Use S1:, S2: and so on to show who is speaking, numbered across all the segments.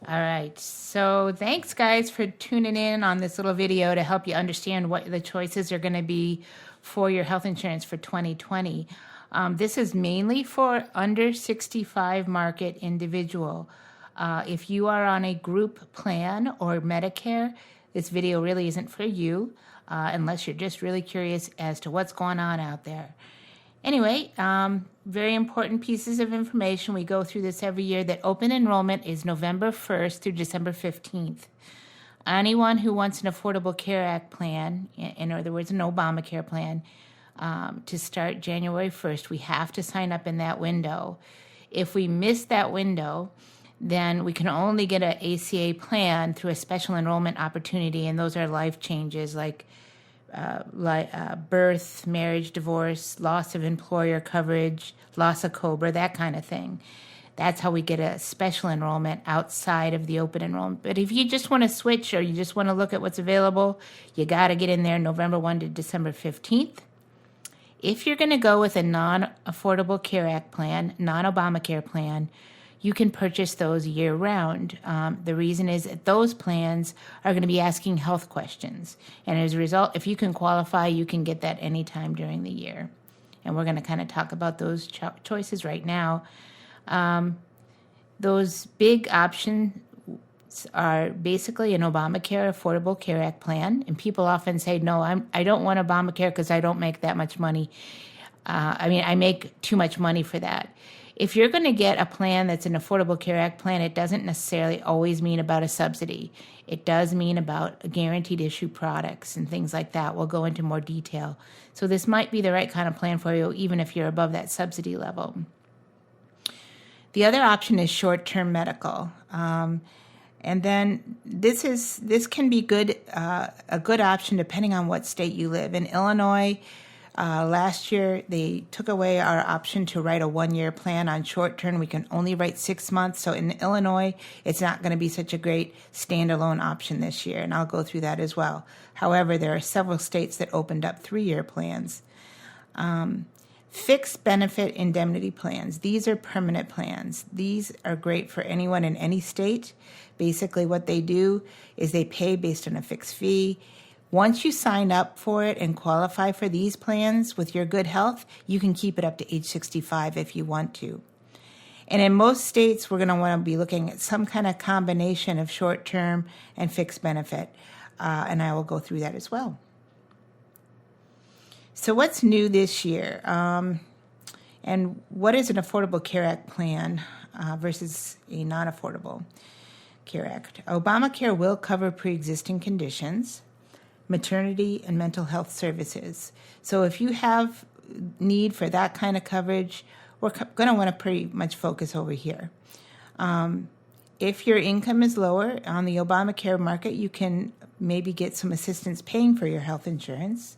S1: All right. So thanks, guys, for tuning in on this little video to help you understand what the choices are going to be for your health insurance for 2020. This is mainly for under 65 market individual. If you are on a group plan or Medicare, this video really isn't for you unless you're just really curious as to what's going on out there. Anyway, very important pieces of information. We go through this every year that open enrollment is November 1st through December 15th. Anyone who wants an Affordable Care Act plan, in other words, an Obamacare plan, to start January 1st, we have to sign up in that window. If we miss that window, then we can only get an ACA plan through a special enrollment opportunity, and those are life changes like birth, marriage, divorce, loss of employer coverage, loss of COBRA, that kind of thing. That's how we get a special enrollment outside of the open enrollment. But if you just want to switch or you just want to look at what's available, you got to get in there November 1 to December 15th. If you're going to go with a non-Affordable Care Act plan, non-Obamacare plan, you can purchase those year-round. The reason is that those plans are going to be asking health questions. And as a result, if you can qualify, you can get that anytime during the year. And we're going to kind of talk about those choices right now. Those big options are basically an Obamacare Affordable Care Act plan. And people often say, no, I don't want Obamacare because I don't make that much money. I make too much money for that. If you're going to get a plan that's an Affordable Care Act plan, it doesn't necessarily always mean about a subsidy. It does mean about guaranteed issue products and things like that. We'll go into more detail. So this might be the right kind of plan for you, even if you're above that subsidy level. The other option is short-term medical. And then this can be a good option depending on what state you live. In Illinois, last year, they took away our option to write a one-year plan on short-term. We can only write 6 months. So in Illinois, it's not going to be such a great standalone option this year, and I'll go through that as well. However, there are several states that opened up 3-year plans. Fixed benefit indemnity plans. These are permanent plans. These are great for anyone in any state. Basically, what they do is they pay based on a fixed fee. Once you sign up for it and qualify for these plans with your good health, you can keep it up to age 65 if you want to. And in most states, we're going to want to be looking at some kind of combination of short-term and fixed benefit, and I will go through that as well. So what's new this year? And what is an Affordable Care Act plan versus a non-Affordable Care Act? Obamacare will cover pre-existing conditions, maternity and mental health services. So if you have need for that kind of coverage, we're going to want to pretty much focus over here. If your income is lower on the Obamacare market, you can maybe get some assistance paying for your health insurance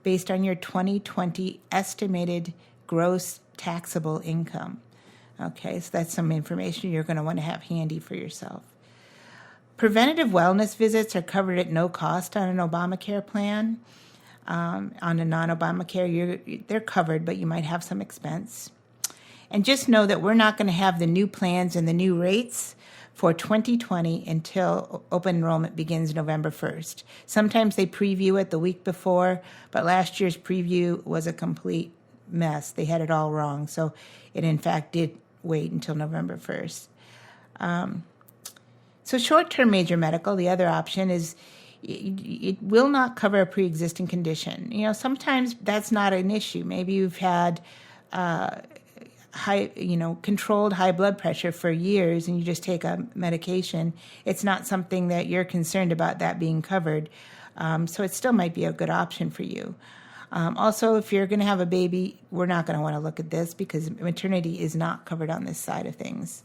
S1: based on your 2020 estimated gross taxable income. Okay, so that's some information you're going to want to have handy for yourself. Preventative wellness visits are covered at no cost on an Obamacare plan. On a non-Obamacare, they're covered, but you might have some expense. And just know that we're not going to have the new plans and the new rates for 2020 until open enrollment begins November 1st. Sometimes they preview it the week before, but last year's preview was a complete mess. They had it all wrong, so it in fact did wait until November 1st. So short-term major medical, the other option is it will not cover a pre-existing condition. You know, sometimes that's not an issue. Maybe you've had controlled high blood pressure for years and you just take a medication. It's not something that you're concerned about that being covered. So it still might be a good option for you. Also, if you're going to have a baby, we're not going to want to look at this because maternity is not covered on this side of things.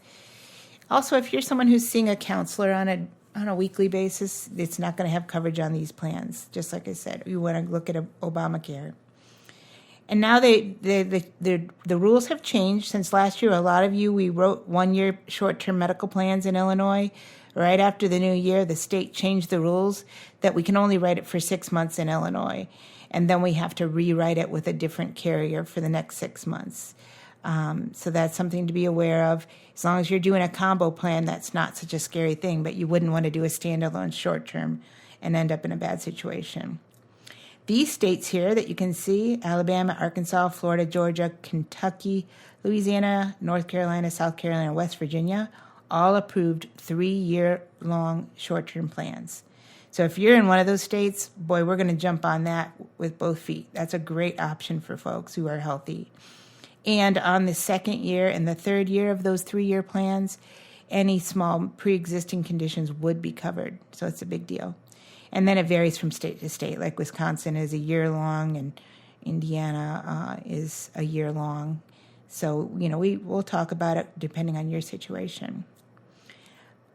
S1: Also, if you're someone who's seeing a counselor on a weekly basis, it's not going to have coverage on these plans. Just like I said, you want to look at Obamacare. And now the rules have changed since last year. A lot of you, we wrote one-year short-term medical plans in Illinois. Right after the new year, the state changed the rules that we can only write it for 6 months in Illinois. And then we have to rewrite it with a different carrier for the next 6 months. So that's something to be aware of. As long as you're doing a combo plan, that's not such a scary thing, but you wouldn't want to do a standalone short term and end up in a bad situation. These states here that you can see, Alabama, Arkansas, Florida, Georgia, Kentucky, Louisiana, North Carolina, South Carolina, West Virginia, all approved 3-year-long short-term plans. So if you're in one of those states, boy, we're going to jump on that with both feet. That's a great option for folks who are healthy. And on the second year and the third year of those 3-year plans, any small pre-existing conditions would be covered. So it's a big deal. And then it varies from state to state. Like Wisconsin is a year long and Indiana is a year long. So, we'll talk about it depending on your situation.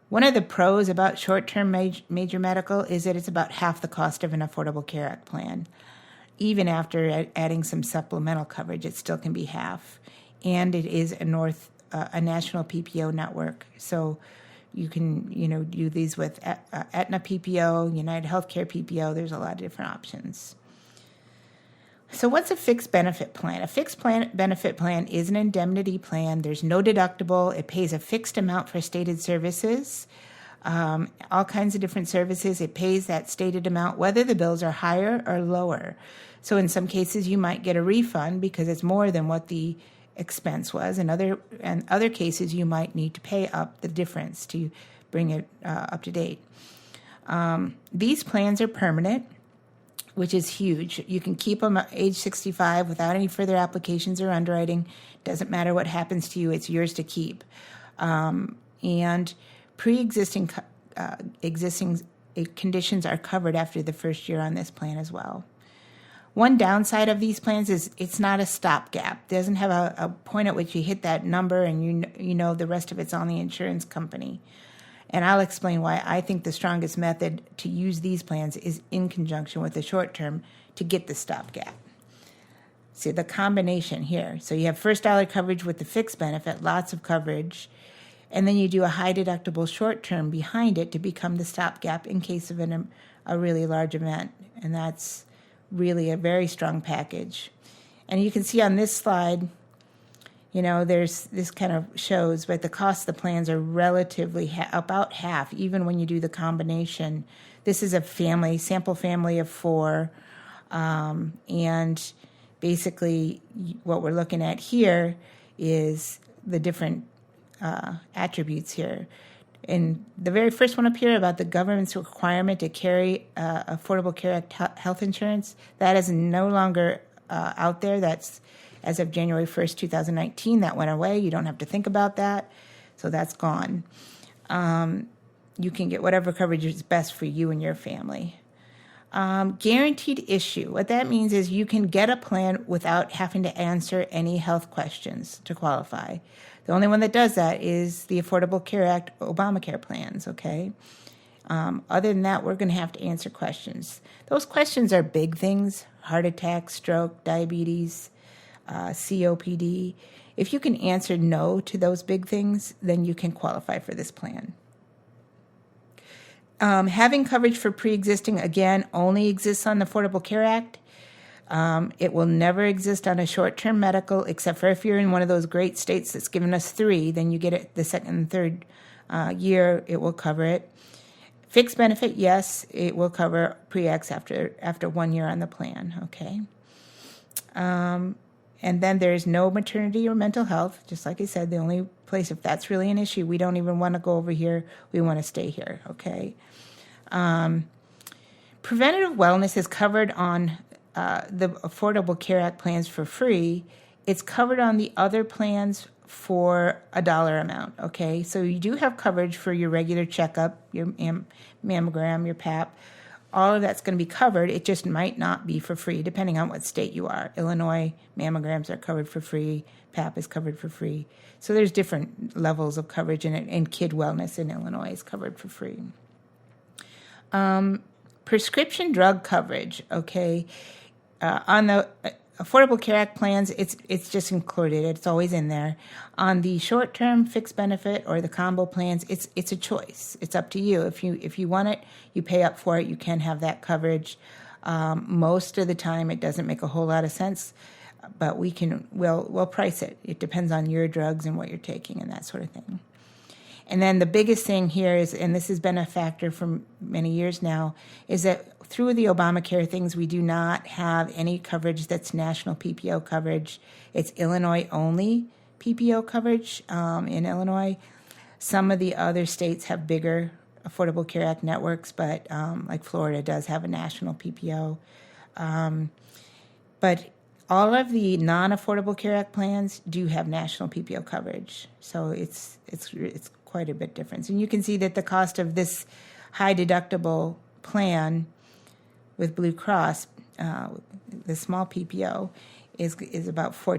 S1: One of the pros about short-term major medical is that it's about half the cost of an Affordable Care Act plan. Even after adding some supplemental coverage, it still can be half. And it is a national PPO network. So you can, do these with Aetna PPO, United Healthcare PPO. There's a lot of different options. So what's a fixed benefit plan? A fixed benefit plan is an indemnity plan. There's no deductible. It pays a fixed amount for stated services, all kinds of different services. It pays that stated amount whether the bills are higher or lower. So in some cases, you might get a refund because it's more than what the expense was. In other cases, you might need to pay up the difference to bring it up to date. These plans are permanent, which is huge. You can keep them at age 65 without any further applications or underwriting. Doesn't matter what happens to you, it's yours to keep. And pre-existing conditions are covered after the first year on this plan as well. One downside of these plans is it's not a stopgap. It doesn't have a point at which you hit that number and you know the rest of it's on the insurance company. And I'll explain why I think the strongest method to use these plans is in conjunction with the short term to get the stopgap. See the combination here. So you have first dollar coverage with the fixed benefit, lots of coverage, and then you do a high deductible short term behind it to become the stopgap in case of a really large event. And that's really a very strong package. And you can see on this slide, there's this kind of shows, but the cost of the plans are relatively about half, even when you do the combination. This is a sample family of 4, and basically what we're looking at here is the different attributes here. And the very first one up here about the government's requirement to carry Affordable Care Act health insurance, that is no longer out there. That's as of January 1st, 2019, that went away. You don't have to think about that. So that's gone. You can get whatever coverage is best for you and your family. Guaranteed issue. What that means is you can get a plan without having to answer any health questions to qualify. The only one that does that is the Affordable Care Act Obamacare plans, okay? Other than that, we're going to have to answer questions. Those questions are big things: heart attack, stroke, diabetes, COPD. If you can answer no to those big things, then you can qualify for this plan. Having coverage for pre-existing, again, only exists on the Affordable Care Act. It will never exist on a short-term medical, except for if you're in one of those great states that's given us 3, then you get it the second and third year, it will cover it. Fixed benefit, yes, it will cover pre-ex after 1 year on the plan, okay? And then there's no maternity or mental health. Just like I said, the only place, if that's really an issue, we don't even want to go over here. We want to stay here, okay? Preventative wellness is covered on the Affordable Care Act plans for free. It's covered on the other plans for a dollar amount, okay? So you do have coverage for your regular checkup, your mammogram, your pap. All of that's going to be covered. It just might not be for free, depending on what state you are. Illinois, mammograms are covered for free. PAP is covered for free. So there's different levels of coverage in it, and kid wellness in Illinois is covered for free. Prescription drug coverage, okay. On the Affordable Care Act plans, it's just included. It's always in there. On the short-term fixed benefit or the combo plans, it's a choice. It's up to you. If you want it, you pay up for it. You can have that coverage. Most of the time, it doesn't make a whole lot of sense. but we'll price it. It depends on your drugs and what you're taking and that sort of thing. And then the biggest thing here is, and this has been a factor for many years now, is that through the Obamacare things, we do not have any coverage that's national PPO coverage. It's Illinois only PPO coverage in Illinois. Some of the other states have bigger Affordable Care Act networks, but like Florida does have a national PPO. But all of the non-Affordable Care Act plans do have national PPO coverage. So it's quite a bit different. And you can see that the cost of this high deductible plan with Blue Cross, the small PPO, is about a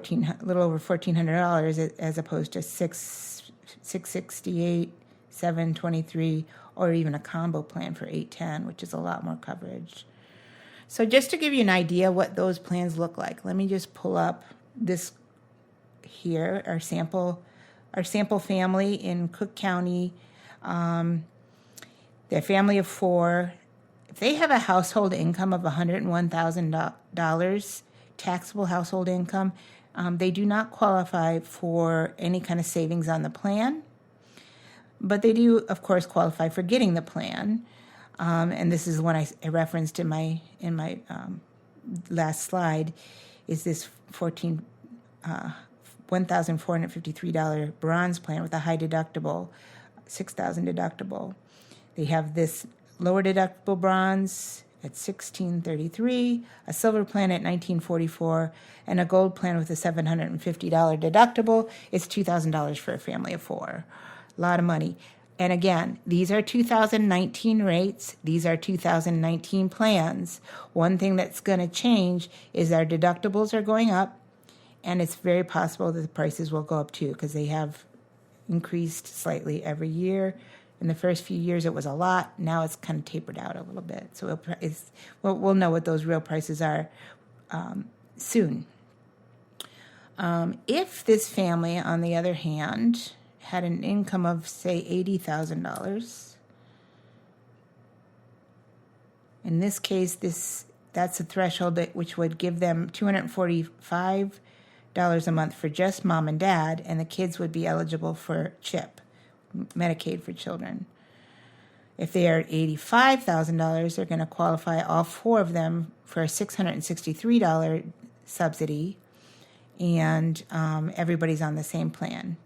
S1: little over $1,400 as opposed to $668, $723, or even a combo plan for $810, which is a lot more coverage. So just to give you an idea what those plans look like, let me just pull up this here, our sample family in Cook County. Their family of 4. If they have a household income of $101,000, taxable household income, they do not qualify for any kind of savings on the plan. But they do, of course, qualify for getting the plan. And this is one I referenced in my last slide, is this $1,453 bronze plan with a high deductible, $6,000 deductible. They have this lower deductible bronze at $1,633, a silver plan at $1,944, and a gold plan with a $750 deductible. It's $2,000 for a family of 4. A lot of money. And again, these are 2019 rates. These are 2019 plans. One thing that's going to change is our deductibles are going up, and it's very possible that the prices will go up too, because they have increased slightly every year. In the first few years, it was a lot. Now it's kind of tapered out a little bit. So we'll know what those real prices are soon. If this family, on the other hand, had an income of, say, $80,000, in this case, that's a threshold which would give them $245 a month for just mom and dad, and the kids would be eligible for CHIP, Medicaid for children. If they are at $85,000, they're going to qualify, all 4 of them, for a $663 subsidy, and everybody's on the same plan.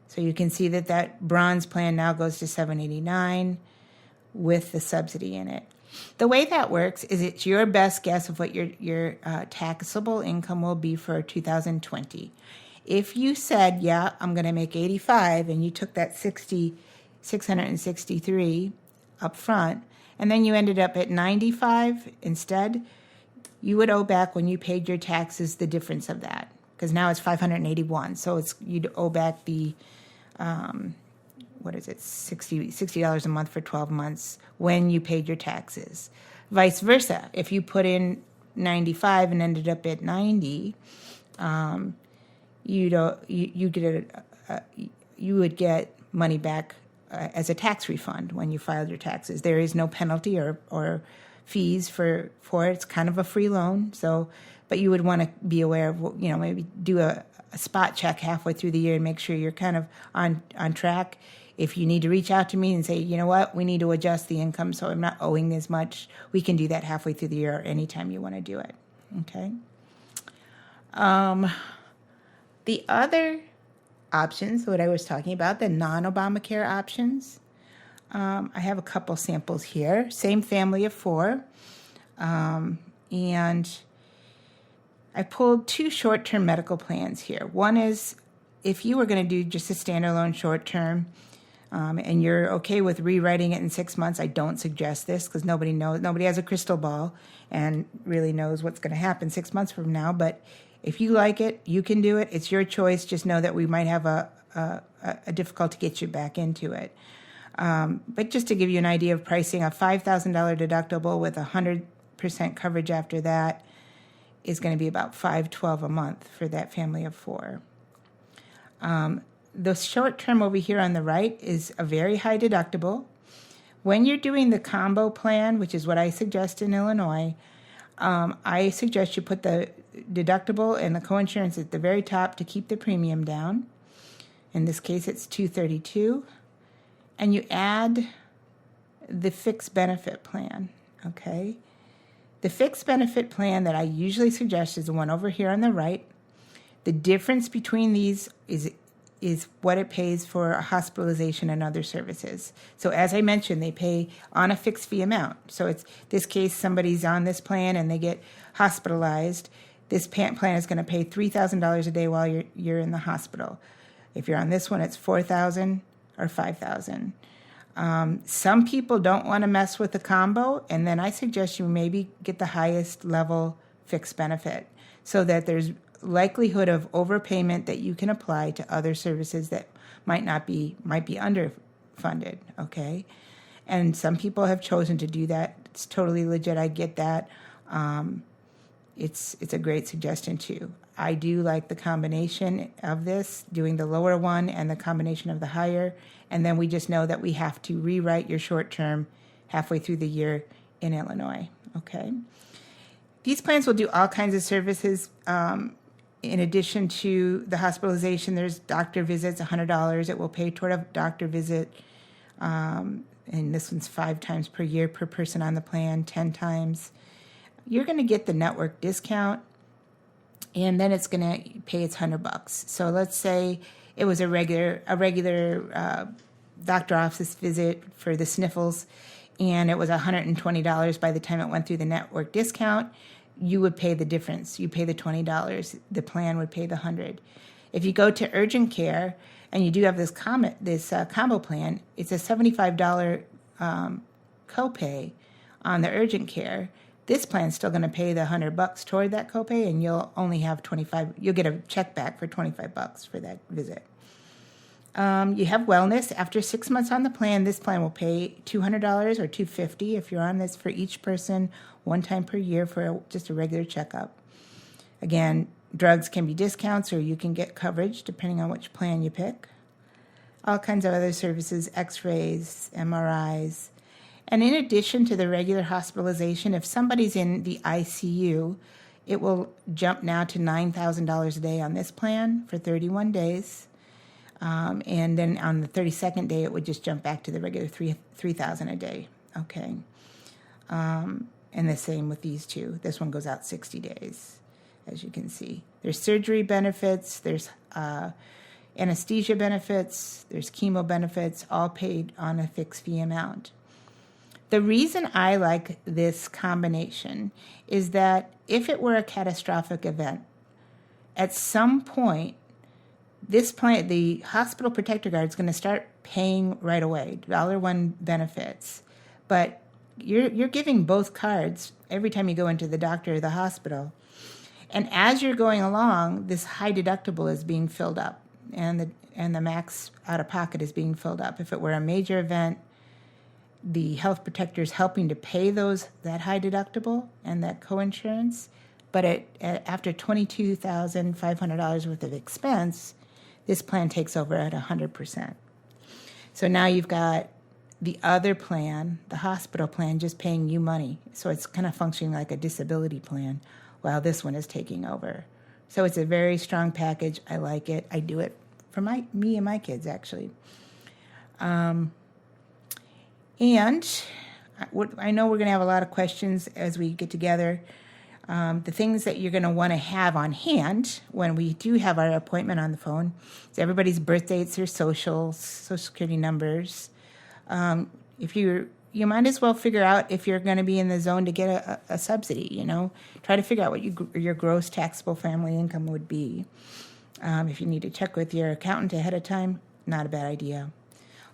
S1: So you can see that bronze plan now goes to $789 with the subsidy in it. The way that works is it's your best guess of what your taxable income will be for 2020. If you said, yeah, I'm going to make 85, and you took that $663 up front, and then you ended up at 95 instead, you would owe back, when you paid your taxes, the difference of that, because now it's $581. So you'd owe back the $60 a month for 12 months when you paid your taxes. Vice versa, if you put in 95 and ended up at 90, you would get money back as a tax refund when you filed your taxes. There is no penalty or fees for it. It's kind of a free loan. So, but you would want to be aware of, maybe do a spot check halfway through the year and make sure you're kind of on track. If you need to reach out to me and say, you know what, we need to adjust the income so I'm not owing as much, we can do that halfway through the year or anytime you want to do it. Okay. The other options, what I was talking about, the non-Obamacare options, I have a couple samples here. Same family of 4. And I pulled 2 short-term medical plans here. One is if you were going to do just a standalone short-term, and you're okay with rewriting it in 6 months, I don't suggest this because nobody has a crystal ball and really knows what's going to happen 6 months from now. But if you like it, you can do it. It's your choice. Just know that we might have a difficult to get you back into it. But just to give you an idea of pricing, a $5,000 deductible with 100% coverage after that is going to be about $512 a month for that family of 4. The short term over here on the right is a very high deductible. When you're doing the combo plan, which is what I suggest in Illinois, I suggest you put the deductible and the coinsurance at the very top to keep the premium down. In this case, it's $232. And you add the fixed benefit plan, okay? The fixed benefit plan that I usually suggest is the one over here on the right. The difference between these is what it pays for hospitalization and other services. So as I mentioned, they pay on a fixed fee amount. So it's this case, somebody's on this plan and they get hospitalized. This plan is going to pay $3,000 a day while you're in the hospital. If you're on this one, it's $4,000 or $5,000. Some people don't want to mess with the combo, and then I suggest you maybe get the highest level fixed benefit so that there's likelihood of overpayment that you can apply to other services that might be underfunded, okay? And some people have chosen to do that. It's totally legit. I get that. It's a great suggestion too. I do like the combination of this, doing the lower one and the combination of the higher, and then we just know that we have to rewrite your short term halfway through the year in Illinois, okay? These plans will do all kinds of services. In addition to the hospitalization, there's doctor visits, $100. It will pay toward a doctor visit, and this one's 5 times per year per person on the plan, 10 times. You're going to get the network discount, and then it's going to pay its $100. So let's say it was a regular doctor office visit for the sniffles, and it was $120 by the time it went through the network discount. You would pay the difference. You pay the $20. The plan would pay the $100. If you go to urgent care and you do have this combo plan, it's a $75 copay on the urgent care. This plan's still going to pay the $100 toward that copay, and you'll only have $25. You'll get a check back for $25 for that visit. You have wellness. After 6 months on the plan, this plan will pay $200 or $250 if you're on this for each person, 1 time per year for just a regular checkup. Again, drugs can be discounts, or you can get coverage depending on which plan you pick. All kinds of other services, x-rays, MRIs. And in addition to the regular hospitalization, if somebody's in the ICU, it will jump now to $9,000 a day on this plan for 31 days. And then on the 32nd day, it would just jump back to the regular $3,000 a day. Okay. And the same with these two. This one goes out 60 days, as you can see. There's surgery benefits, there's anesthesia benefits, there's chemo benefits, all paid on a fixed fee amount. The reason I like this combination is that if it were a catastrophic event, at some point, this plan, the hospital protector guard, is going to start paying right away, $1 benefits. But you're giving both cards every time you go into the doctor or the hospital. And as you're going along, this high deductible is being filled up, and the max out of pocket is being filled up. If it were a major event, the health protector is helping to pay that high deductible and that coinsurance, but after $22,500 worth of expense, this plan takes over at 100%. So now you've got the other plan, the hospital plan, just paying you money. So it's kind of functioning like a disability plan while this one is taking over. So it's a very strong package. I like it. I do it for me and my kids, actually. And I know we're going to have a lot of questions as we get together. The things that you're going to want to have on hand when we do have our appointment on the phone is everybody's birth dates, their socials, social security numbers. If you might as well figure out if you're going to be in the zone to get a subsidy, Try to figure out what your gross taxable family income would be. If you need to check with your accountant ahead of time, not a bad idea.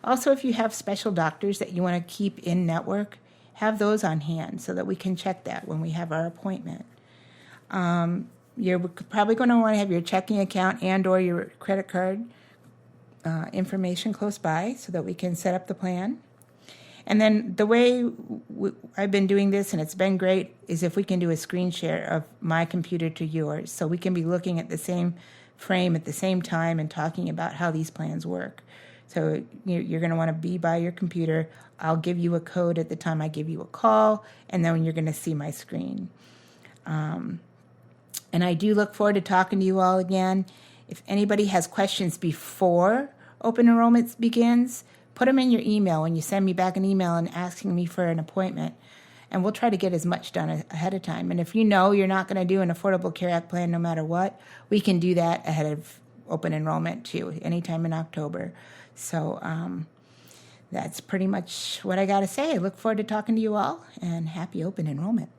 S1: Also, if you have special doctors that you want to keep in network, have those on hand so that we can check that when we have our appointment. You're probably going to want to have your checking account and or your credit card information close by so that we can set up the plan. And then the way I've been doing this, and it's been great, is if we can do a screen share of my computer to yours, so we can be looking at the same frame at the same time and talking about how these plans work. So you're going to want to be by your computer. I'll give you a code at the time I give you a call, and then you're going to see my screen. And I do look forward to talking to you all again. If anybody has questions before open enrollment begins, put them in your email when you send me back an email and asking me for an appointment. And we'll try to get as much done ahead of time. And if you know you're not going to do an Affordable Care Act plan no matter what, we can do that ahead of open enrollment too, anytime in October. So that's pretty much what I got to say. I look forward to talking to you all, and happy open enrollment.